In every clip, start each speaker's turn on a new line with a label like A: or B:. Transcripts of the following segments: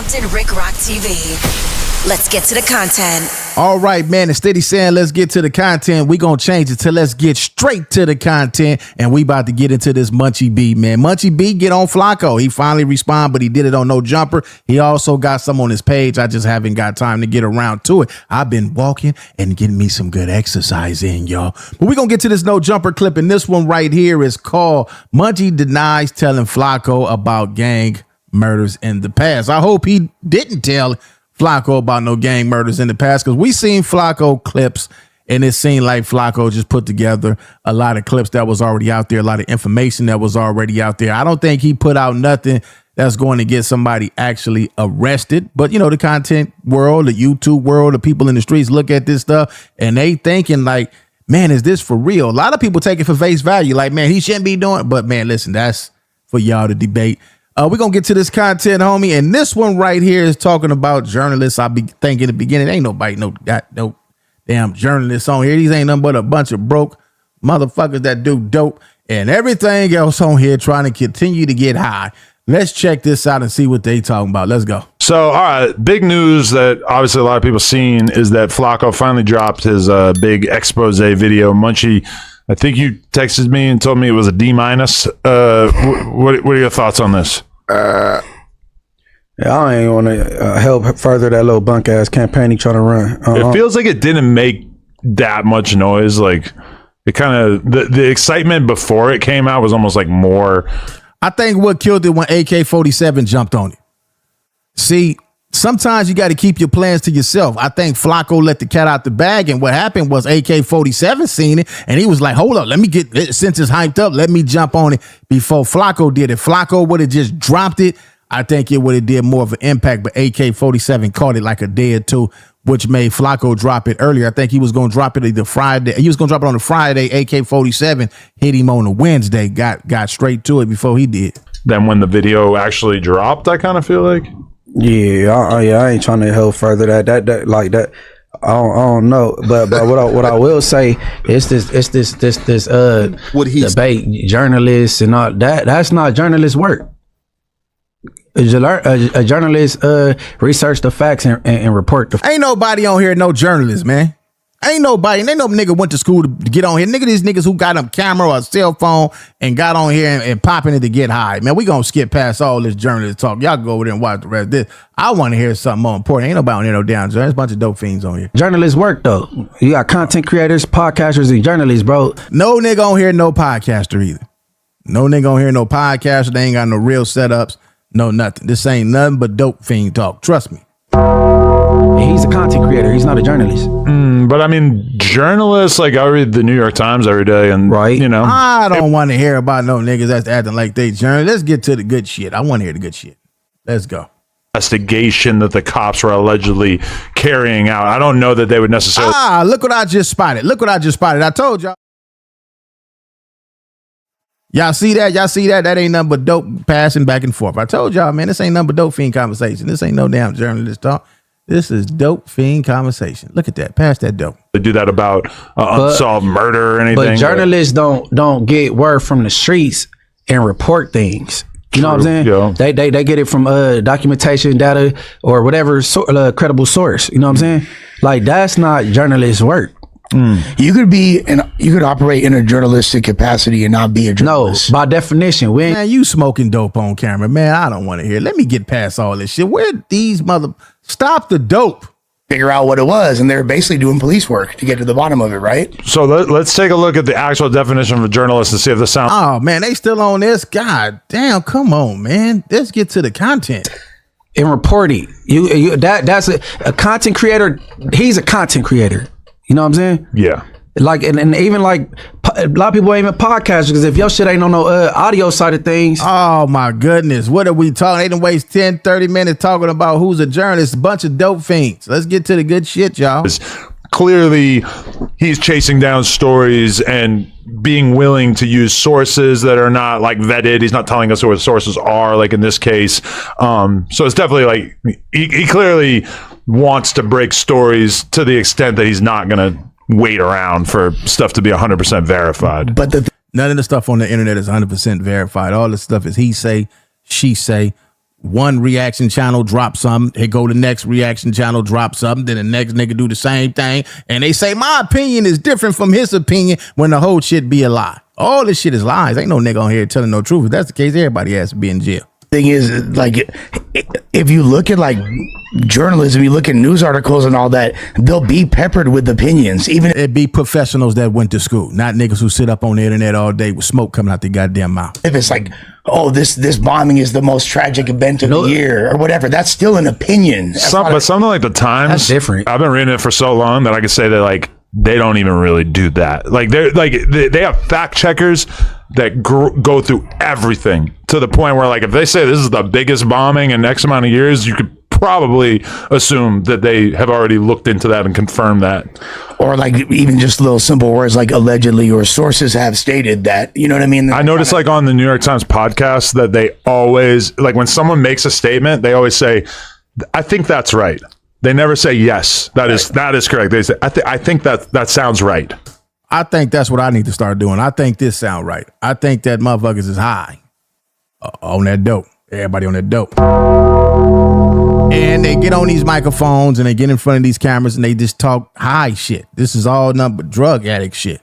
A: Compton Rick Rock TV. Let's get to the content.
B: All right, man. Instead of saying let's get to the content, we gonna change it to let's get straight to the content. And we about to get into this Munchie B, man. Munchie B get on Flakko. He finally responded, but he did it on No Jumper. He also got some on his page. I just haven't got time to get around to it. I've been walking and getting me some good exercise in, y'all. But we gonna get to this No Jumper clip, and this one right here is called Munchie Denies Telling Flakko About Gang Murders in the Past. I hope he didn't tell Flakko about no gang murders in the past, because we seen Flakko clips and it seemed like Flakko just put together a lot of clips that was already out there, a lot of information that was already out there. I don't think he put out nothing that's going to get somebody actually arrested. But, you know, the content world, the YouTube world, the people in the streets look at this stuff and they thinking like, man, is this for real? A lot of people take it for face value. Like, man, he shouldn't be doing it. But, man, listen, that's for y'all to debate. We're going to get to this content, homie. And this one right here is talking about journalists. I be thinking in the beginning, ain't nobody, no damn journalists on here. These ain't nothing but a bunch of broke motherfuckers that do dope and everything else on here trying to continue to get high. Let's check this out and see what they talking about. Let's go.
C: So, all right, big news that obviously a lot of people seen is that Flakko finally dropped his big expose video. Munchie, I think you texted me and told me it was a D-. What are your thoughts on this?
D: Yeah, I ain't want to help further that little bunk ass campaign he trying to run.
C: It feels like it didn't make that much noise. Like it kind of the excitement before it came out was almost like more.
B: I think what killed it when AK-47 jumped on it. See, sometimes you got to keep your plans to yourself. I think Flakko let the cat out the bag, and what happened was AK-47 seen it, and he was like, hold up, let me get, since it's hyped up, let me jump on it before Flakko did it. Flakko would have just dropped it. I think it would have did more of an impact, but AK-47 caught it like a day or two, which made Flakko drop it earlier. I think he was going to drop it either Friday. He was going to drop it on the Friday. AK-47 hit him on the Wednesday, got straight to it before he did.
C: Then when the video actually dropped, I kind of feel like.
D: Yeah, I ain't trying to help further that like that. I don't know, but what I will say is this debate journalists and all that. That's not journalist work. A journalist research the facts and report the.
B: Ain't nobody on here, no journalist, man. Ain't no nigga went to school to get on here. Nigga, these niggas who got a camera or a cell phone and got on here and popping it to get high. Man, we gonna skip past all this journalist talk. Y'all go over there and watch the rest of this. I want to hear something more important. Ain't nobody on here no damn journalist. There's a bunch of dope fiends on here.
D: Journalists work though. You got content creators, podcasters, and journalists, bro.
B: No nigga on here, no podcaster either. No nigga on here, no podcaster. They ain't got no real setups. No nothing. This ain't nothing but dope fiend talk. Trust me.
D: He's a content creator. He's not a journalist.
C: But I mean, journalists, like I read the New York Times every day, and
D: right,
C: you know,
B: I don't want to hear about no niggas that's acting like they journalists. Let's get to the good shit. I want to hear the good shit. Let's go.
C: Investigation that the cops were allegedly carrying out. I don't know that they would necessarily.
B: Look what I just spotted. I told y'all. Y'all see that? That ain't nothing but dope passing back and forth. I told y'all, man, this ain't nothing but dope fiend conversation. This ain't no damn journalist talk. This is dope fiend conversation. Look at that. Pass that dope.
C: They do that about unsolved murder or anything.
D: But journalists don't get word from the streets and report things. You know what I'm saying?
C: Yeah.
D: They get it from documentation, data, or whatever credible source. You know what I'm saying? Like that's not journalist work.
E: You could operate in a journalistic capacity and not be a journalist.
D: No, by definition,
B: man, you smoking dope on camera, man. I don't want to hear. Let me get past all this shit. Where these stop the dope?
E: Figure out what it was, and they're basically doing police work to get to the bottom of it, right?
C: So let's take a look at the actual definition of a journalist and see if this sounds.
B: Oh man, they still on this? God damn, come on, man. Let's get to the content.
D: In reporting, that's a content creator. He's a content creator. You know what I'm saying?
C: Yeah.
D: Like, and even like a lot of people ain't even podcasters because if your shit ain't on no audio side of things.
B: Oh my goodness. What are we talking? They done waste 10, 30 minutes talking about who's a journalist. A bunch of dope fiends. Let's get to the good shit, y'all.
C: Clearly, he's chasing down stories and being willing to use sources that are not like vetted. He's not telling us who his sources are, like in this case. So it's definitely like he clearly wants to break stories to the extent that he's not going to wait around for stuff to be 100% verified.
E: But
B: none of the stuff on the internet is 100% verified. All the stuff is he say, she say, one reaction channel drop something, they go to the next reaction channel, drop something, then the next nigga do the same thing, and they say my opinion is different from his opinion when the whole shit be a lie. All this shit is lies. Ain't no nigga on here telling no truth. If that's the case, everybody has to be in jail.
E: Thing is, like, if you look at like journalism, you look at news articles and all that, they'll be peppered with opinions. Even
B: It be professionals that went to school, not niggas who sit up on the internet all day with smoke coming out their goddamn mouth.
E: if it's like, oh, this bombing is the most tragic event of the year or whatever, that's still an opinion.
C: But something like the Times,
F: That's different.
C: I've been reading it for so long that I can say that like they don't even really do that. Like they have fact checkers that go through everything to the point where like if they say this is the biggest bombing in X amount of years, you could probably assume that they have already looked into that and confirmed that.
E: Or like even just little simple words like allegedly or sources have stated that, you know what I mean?
C: I noticed like on the New York Times podcast that they always, like when someone makes a statement, they always say, I think that's right. They never say yes, that is correct. They say, I think that sounds right.
B: I think that's what I need to start doing. I think this sound right. I think that motherfuckers is high on that dope. Everybody on that dope. And they get on these microphones and they get in front of these cameras and they just talk high shit. This is all nothing but drug addict shit.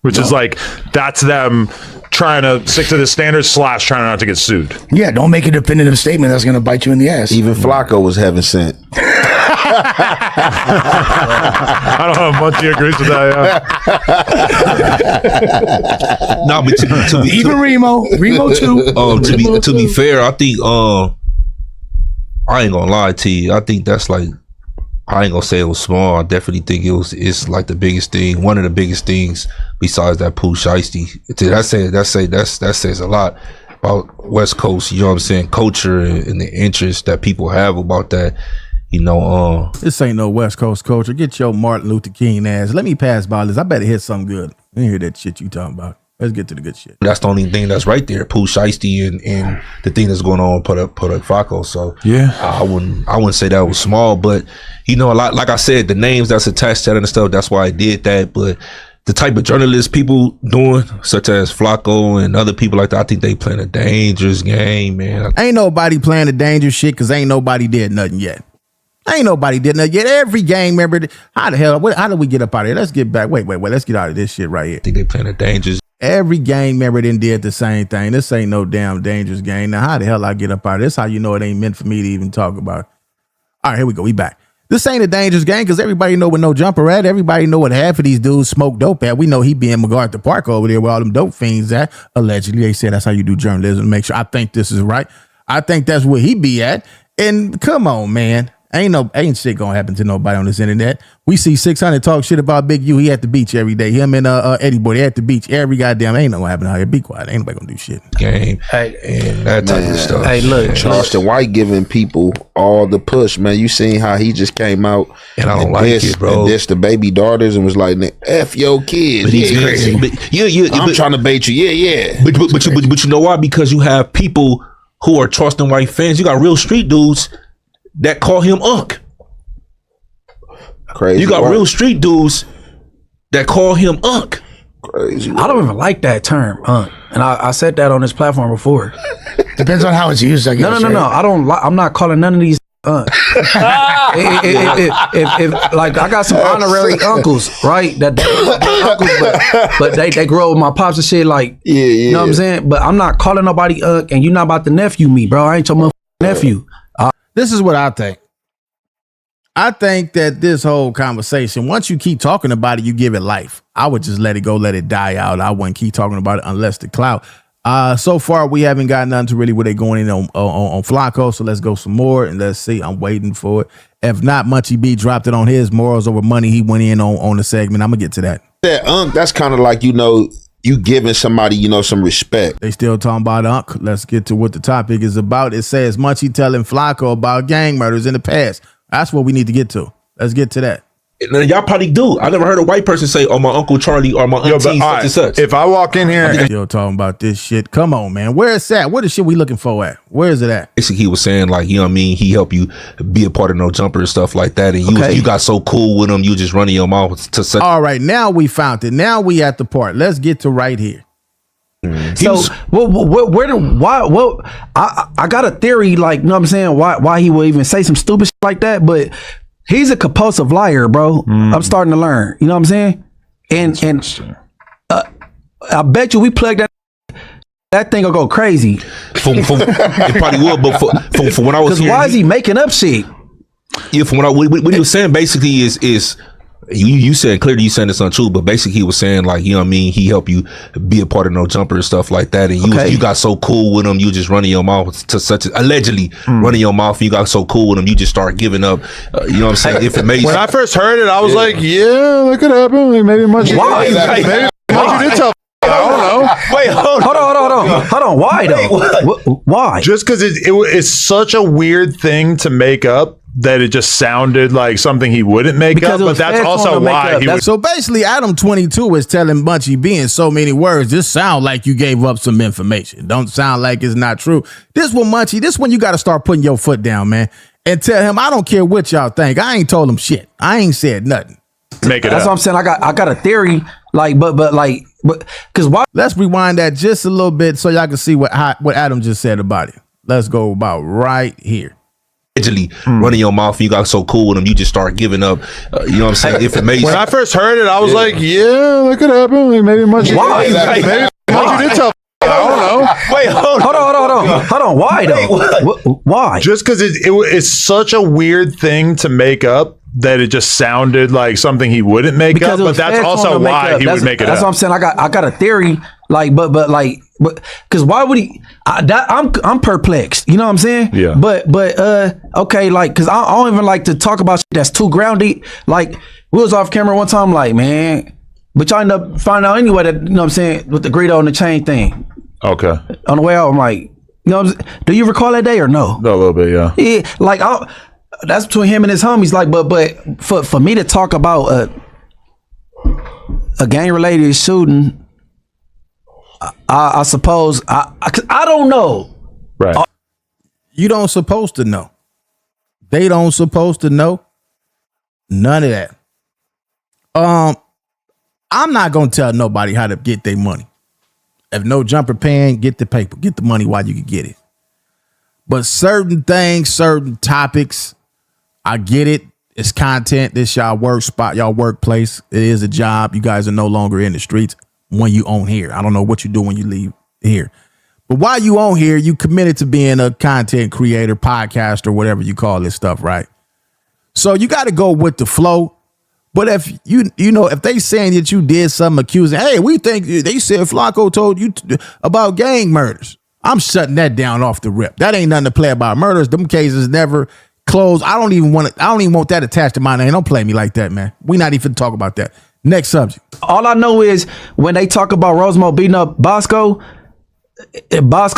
C: Which is like, that's them trying to stick to the standards / trying not to get sued.
E: Yeah, don't make a definitive statement that's going to bite you in the ass.
G: Even Flakko was heaven sent.
C: I don't know if Munchie agrees with that. Yeah.
H: No, but to be
E: Even Remo too.
H: to be fair, I think I ain't gonna lie to you. I think that's like, I ain't gonna say it was small. I definitely think it's like the biggest thing, one of the biggest things besides that Pooh Shiesty. That says a lot about West Coast, you know what I'm saying, culture and the interest that people have about that. You know,
B: This ain't no West Coast culture. Get your Martin Luther King ass. Let me pass by this. I better hit something good. I didn't hear that shit you talking about. Let's get to the good shit.
H: that's the only thing that's right there, Pooh Shiesty and the thing that's going on put up Flakko. So
C: Yeah.
H: I wouldn't say that was small, but you know, like I said, the names that's attached to that and stuff, that's why I did that. But the type of journalists people doing, such as Flakko and other people like that, I think they playing a dangerous game, man.
B: Ain't nobody playing the dangerous shit because ain't nobody did nothing yet. Ain't nobody did nothing yet. Every gang member, how the hell, how did we get up out of here? Let's get back. Wait. Let's get out of this shit right here.
H: I think they playing a dangerous.
B: Every gang member then did the same thing. This ain't no damn dangerous game. Now, how the hell I get up out of this? How you know it ain't meant for me to even talk about it? All right, here we go. We back. This ain't a dangerous game because everybody know what No Jumper at. Everybody know what half of these dudes smoke dope at. We know he be in MacArthur Park over there where all them dope fiends at. Allegedly, they said that's how you do journalism. Make sure I think this is right. I think that's where he be at. And come on, man. Ain't shit gonna happen to nobody on this internet. We see 600 talk shit about Big U. He at the beach every day. Him and Eddie Boy, they at the beach every goddamn. Ain't no gonna happen out here. Be quiet. Ain't nobody gonna do shit.
H: Game and that type of stuff.
F: Hey, look,
G: Charleston White giving people all the push, man. You seen how he just came out
H: And I don't like it, bro.
G: And dissed the baby daughters and was like, F your kids.
H: But he's
G: Yeah,
H: crazy.
G: yeah.
H: But
G: I'm trying to bait you. Yeah.
H: But you know why? Because you have people who are Charleston White fans. You got real street dudes that call him Unc.
G: Crazy.
H: You got
G: work.
H: real street dudes that call him Unc.
G: Crazy.
F: I don't even like that term, and I said that on this platform before.
E: Depends on how it's used, I guess.
F: No. I don't. I'm not calling none of these. If like I got some honorary uncles, right? That they uncles, but they grow up with my pops and shit. Like,
G: Yeah.
F: you know what I'm saying? But I'm not calling nobody and you not about to nephew me, bro. I ain't your motherfucking nephew.
B: This is what I think. I think that this whole conversation, once you keep talking about it, you give it life. I would just let it go, let it die out. I wouldn't keep talking about it unless the clout. So far, we haven't got nothing to really where they going in on Flakko. So let's go some more and let's see. I'm waiting for it. If not, Munchie B dropped it on his morals over money. He went in on the segment. I'm gonna get to that.
G: That's kind of like, you giving somebody, some respect.
B: They still talking about Unc. Let's get to what the topic is about. It says Munchie telling Flakko about gang murders in the past. That's what we need to get to. Let's get to that.
H: And y'all probably do. I never heard a white person say, "Oh, my Uncle Charlie" or "My auntie such and such."
C: If I walk in here,
B: Still talking about this shit. Come on, man. Where is that? What the shit we looking for at? Where is it at?
H: Basically, he was saying like, you know what I mean? He helped you be a part of No Jumper and stuff like that, and you got so cool with him, you just running your mouth to such.
B: All right, now we found it. Now we at the part. Let's get to right here.
F: So I got a theory, like, you know what I'm saying, why he would even say some stupid shit like that, but he's a compulsive liar, bro. I'm starting to learn. You know what I'm saying? And I bet you we plug that thing will go crazy.
H: It probably will, but for when I was
F: Because why is he making up shit?
H: Yeah, from what he was saying basically is you said clearly you saying it's untrue, but basically he was saying, like, you know what I mean, he helped you be a part of No Jumper and stuff like that, and you got so cool with him, you just running your mouth to such allegedly running your mouth, you got so cool with him, you just start giving up you know what I'm saying, information.
C: When I first heard it, I was like, yeah, that could happen. Like, maybe Munchie.
F: Why?
C: Maybe Munchie did tell. I don't know.
H: Wait,
F: Hold on. Why though? Why?
C: Just because it's such a weird thing to make up that it just sounded like something he wouldn't make
F: Because
C: up,
F: it
C: but
F: was
C: that's
F: fast
C: also
F: on to make
C: why
F: up.
C: he was.
B: So basically, Adam 22 is telling Munchie B in so many words, this sound like you gave up some information. Don't sound like it's not true. This one you got to start putting your foot down, man, and tell him, I don't care what y'all think. I ain't told him shit. I ain't said nothing.
C: Make it
F: That's
C: up.
F: what I'm saying. I got a theory, like, but because why?
B: Let's rewind that just a little bit so y'all can see what Adam just said about it. Let's go about right here.
H: Allegedly running your mouth, you got so cool with him, you just start giving up you know what I'm saying, information.
C: When I first heard it, I was like, yeah, that could happen. Like, maybe Munchie.
F: Why?
C: Maybe Munchie did tell. I don't know.
H: Wait,
F: Hold on. Why though? Why?
C: Just because it's such a weird thing to make up that it just sounded like something he wouldn't make
F: Because
C: up,
F: it
C: but
F: was
C: that's
F: fast
C: also
F: on to make
C: why
F: up.
C: he would make it
F: That's
C: up.
F: what I'm saying. I got a theory, like, but because why would he? I'm perplexed. You know what I'm saying?
C: Yeah.
F: But okay, like, because I don't even like to talk about shit that's too grounded. Like, we was off camera one time, like, man, but y'all end up finding out anyway that, you know what I'm saying, with the Greedo and the chain thing.
C: Okay.
F: On the way out, I'm like, you know what I'm saying? Do you recall that day or no?
C: A little bit, yeah.
F: Yeah, like, that's between him and his homies. Like, but for me to talk about a gang related shooting, I suppose I don't know.
C: Right.
B: You don't supposed to know. They don't supposed to know. None of that. I'm not gonna tell nobody how to get their money. If No Jumper paying, get the paper, get the money while you can get it. But certain things, certain topics, I get it. It's content. This y'all work spot, y'all workplace. It is a job. You guys are no longer in the streets when you own here. I don't know what you do when you leave here. But while you own here, you committed to being a content creator, podcaster, whatever you call this stuff, right? So you got to go with the flow. But if you know, if they saying that you did something accusing, hey, we think they said Flakko told you about gang murders. I'm shutting that down off the rip. That ain't nothing to play about. Murders, them cases never closed. I don't even want that attached to my name. Don't play me like that, man. We not even talk about that. Next subject.
F: All I know is when they talk about Rosemo beating up Bosco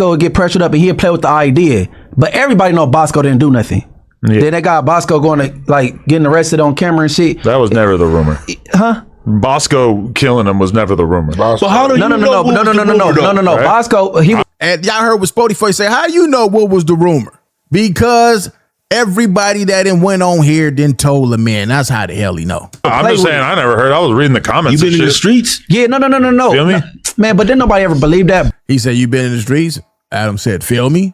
F: would get pressured up and he'd play with the idea. But everybody know Bosco didn't do nothing.
C: Yeah.
F: Then they got Bosco going to, like, getting arrested on camera and shit.
C: That was never the rumor.
F: Huh?
C: Bosco killing him was never the rumor.
H: So how do you
F: No.
C: Right?
F: Bosco,
B: And y'all heard what Spotify say. How do you know what was the rumor? Because everybody that went on here then told him, man. That's how the hell he know.
C: I'm just saying, I never heard. I was reading the comments.
H: You been
C: and
H: in the
C: shit.
H: streets?
F: yeah, no.
C: Feel me?
F: Man, but then nobody ever believed that.
B: He said, you been in the streets? Adam said, feel me?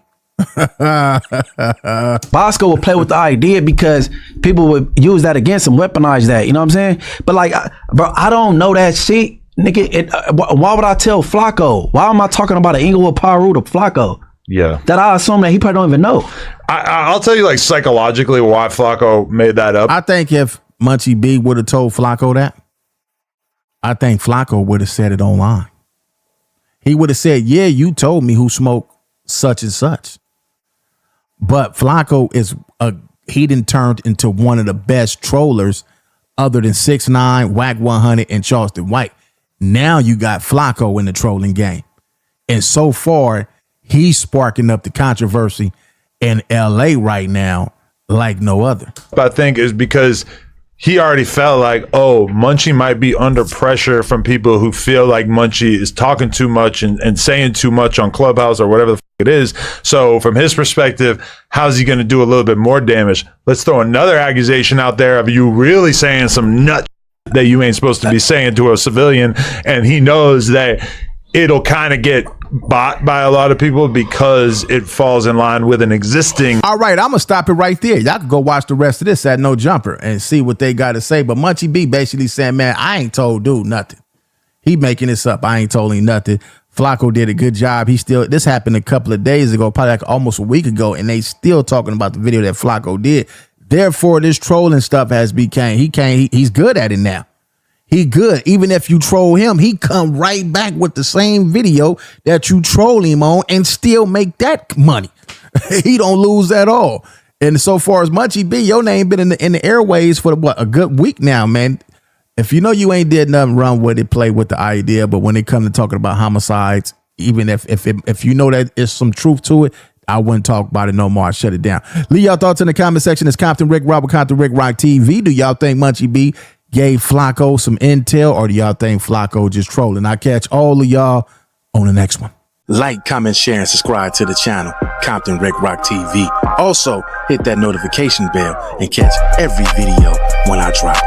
F: Bosco would play with the idea because people would use that against him, weaponize that. You know what I'm saying? But like, bro, I don't know that shit, nigga. Why would I tell Flakko? Why am I talking about an Inglewood Paru to Flakko?
C: Yeah.
F: That I assume that he probably don't even know.
C: I'll tell you, like, psychologically why Flakko made that up.
B: I think if Munchie B would have told Flakko that, I think Flakko would have said it online. He would have said, yeah, you told me who smoked such and such. But Flakko he done turned into one of the best trollers other than 6ix9ine, Whack 100, and Charleston White. Now you got Flakko in the trolling game. And so far, he's sparking up the controversy in LA right now like no other.
C: I think is because he already felt like, oh, Munchie might be under pressure from people who feel like Munchie is talking too much and saying too much on Clubhouse or whatever the fuck it is. So from his perspective, how's he going to do a little bit more damage? Let's throw another accusation out there of you really saying some nut that you ain't supposed to be saying to a civilian. And he knows that it'll kind of get bought by a lot of people because it falls in line with an existing.
B: All right, I'm gonna stop it right there. Y'all can go watch the rest of this at No Jumper and see what they got to say. But Munchie B basically saying, man, I ain't told dude nothing. He making this up. I ain't told him nothing. Flakko did a good job. This happened a couple of days ago, probably like almost a week ago, and they still talking about the video that Flakko did. Therefore, this trolling stuff he's good at it now. He good. Even if you troll him, he come right back with the same video that you troll him on and still make that money. He don't lose at all. And so far as Munchie B, your name been in the airways for a good week now, man. If you know you ain't did nothing wrong with it, play with the idea. But when it comes to talking about homicides, even if you know that there's some truth to it, I wouldn't talk about it no more. I shut it down. Leave y'all thoughts in the comment section. It's Compton Rick Rob with Compton Rick Rock TV. Do y'all think Munchie B gave Flakko some intel, or do y'all think Flakko just trolling? I'll catch all of y'all on the next one. Like, comment, share, and subscribe to the channel, Compton Rick Rock TV. Also, hit that notification bell and catch every video when I drop.